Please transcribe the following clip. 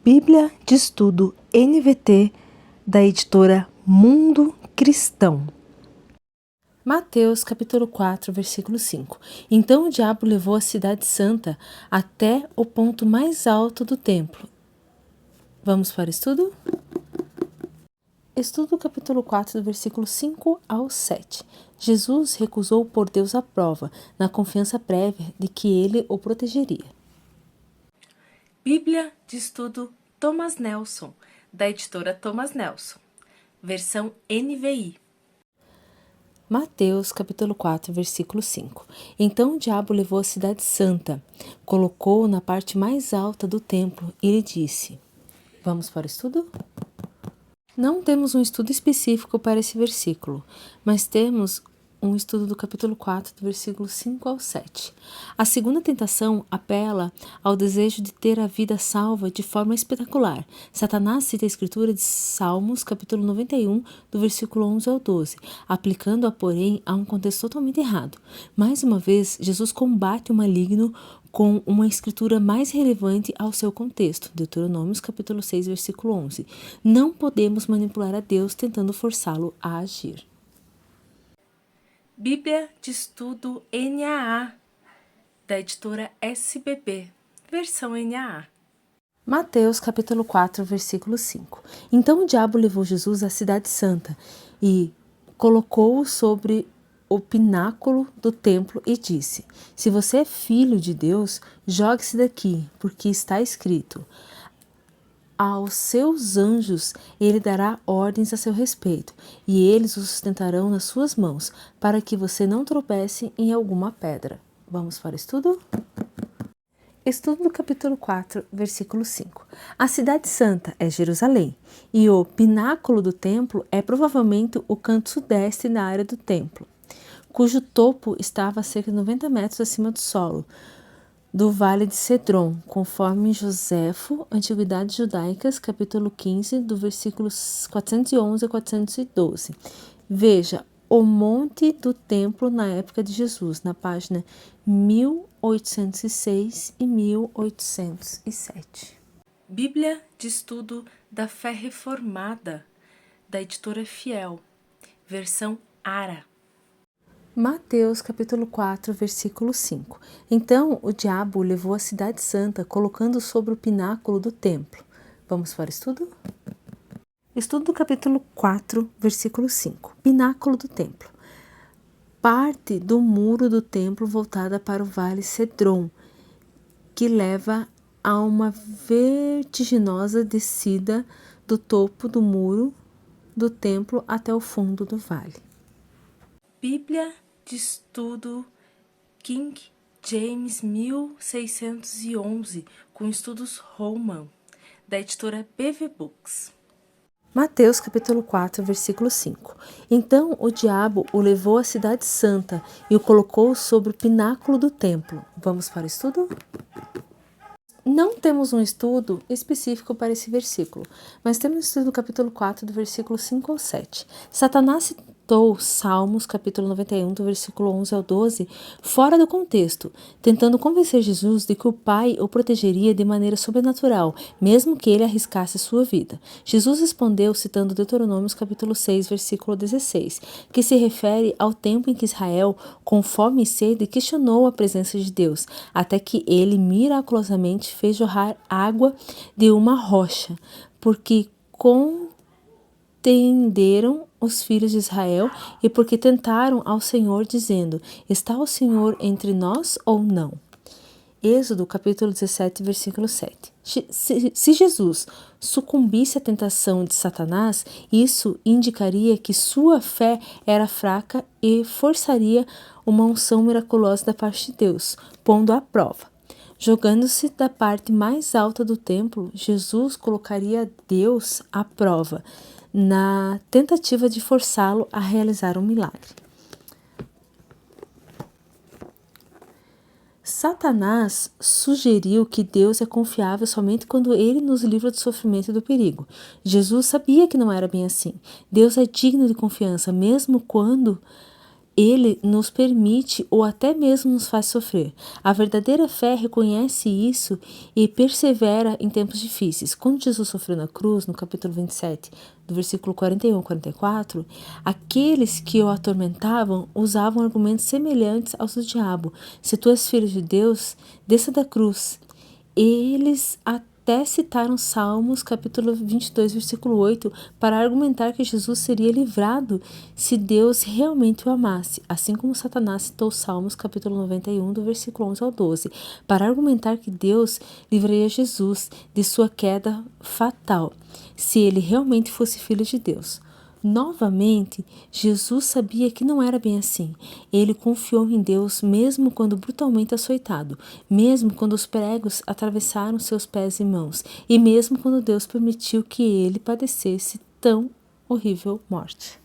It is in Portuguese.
Bíblia de Estudo NVT da editora Mundo Cristão. Mateus capítulo 4, versículo 5. Então o diabo levou a cidade santa até o ponto mais alto do templo. Vamos para o estudo? Estudo capítulo 4, do versículo 5 ao 7. Jesus recusou pôr Deus à prova, na confiança prévia de que ele o protegeria. Bíblia de Estudo Thomas Nelson, da editora Thomas Nelson, versão NVI. Mateus capítulo 4, versículo 5. Então o diabo levou a cidade santa, colocou-o na parte mais alta do templo e lhe disse... Vamos para o estudo? Não temos um estudo específico para esse versículo, mas temos um estudo do capítulo 4, do versículo 5 ao 7. A segunda tentação apela ao desejo de ter a vida salva de forma espetacular. Satanás cita a escritura de Salmos, capítulo 91, do versículo 11 ao 12, aplicando-a, porém, a um contexto totalmente errado. Mais uma vez, Jesus combate o maligno com uma escritura mais relevante ao seu contexto. Deuteronômios, capítulo 6, versículo 11. Não podemos manipular a Deus tentando forçá-lo a agir. Bíblia de Estudo NAA, da editora SBB, versão NAA. Mateus capítulo 4, versículo 5. Então o diabo levou Jesus à cidade santa e colocou-o sobre o pináculo do templo e disse: Se você é filho de Deus, jogue-se daqui, porque está escrito: aos seus anjos ele dará ordens a seu respeito, e eles o sustentarão nas suas mãos, para que você não tropece em alguma pedra. Vamos para o estudo? Estudo do capítulo 4, versículo 5. A cidade santa é Jerusalém, e o pináculo do templo é provavelmente o canto sudeste na área do templo, cujo topo estava a cerca de 90 metros acima do solo, do Vale de Cedron, conforme Joséfo, Antiguidades Judaicas, capítulo 15, do versículos 411 a 412. Veja o Monte do Templo na época de Jesus, na página 1806 e 1807. Bíblia de Estudo da Fé Reformada, da editora Fiel, versão ARA. Mateus capítulo 4, versículo 5. Então o diabo levou a cidade santa, colocando sobre o pináculo do templo. Vamos para o estudo? Estudo do capítulo 4, versículo 5. Pináculo do templo. Parte do muro do templo voltada para o Vale Cedron, que leva a uma vertiginosa descida do topo do muro do templo até o fundo do vale. Bíblia de Estudo King James 1611, com estudos Holman, da editora BV Books. Mateus capítulo 4, versículo 5. Então o diabo o levou à cidade santa e o colocou sobre o pináculo do templo. Vamos para o estudo? Não temos um estudo específico para esse versículo, mas temos um estudo do capítulo 4, do versículo 5 ao 7. Satanás citou Salmos, capítulo 91, do versículo 11 ao 12, fora do contexto, tentando convencer Jesus de que o Pai o protegeria de maneira sobrenatural, mesmo que ele arriscasse sua vida. Jesus respondeu citando Deuteronômios, capítulo 6, versículo 16, que se refere ao tempo em que Israel, com fome e sede, questionou a presença de Deus, até que ele miraculosamente fez jorrar água de uma rocha, porque contenderam os filhos de Israel e porque tentaram ao Senhor, dizendo: Está o Senhor entre nós ou não? Êxodo capítulo 17, versículo 7. Se Jesus sucumbisse à tentação de Satanás, isso indicaria que sua fé era fraca e forçaria uma unção miraculosa da parte de Deus, pondo à prova. Jogando-se da parte mais alta do templo, Jesus colocaria Deus à prova, na tentativa de forçá-lo a realizar um milagre. Satanás sugeriu que Deus é confiável somente quando ele nos livra do sofrimento e do perigo. Jesus sabia que não era bem assim. Deus é digno de confiança, mesmo quando Ele nos permite ou até mesmo nos faz sofrer. A verdadeira fé reconhece isso e persevera em tempos difíceis. Quando Jesus sofreu na cruz, no capítulo 27, do versículo 41 a 44, aqueles que o atormentavam usavam argumentos semelhantes aos do diabo. Se tu és filho de Deus, desça da cruz. Eles até citaram Salmos, capítulo 22, versículo 8, para argumentar que Jesus seria livrado se Deus realmente o amasse, assim como Satanás citou Salmos, capítulo 91, do versículo 11 ao 12, para argumentar que Deus livraria Jesus de sua queda fatal, se ele realmente fosse filho de Deus. Novamente, Jesus sabia que não era bem assim. Ele confiou em Deus mesmo quando brutalmente açoitado, mesmo quando os pregos atravessaram seus pés e mãos, e mesmo quando Deus permitiu que ele padecesse tão horrível morte.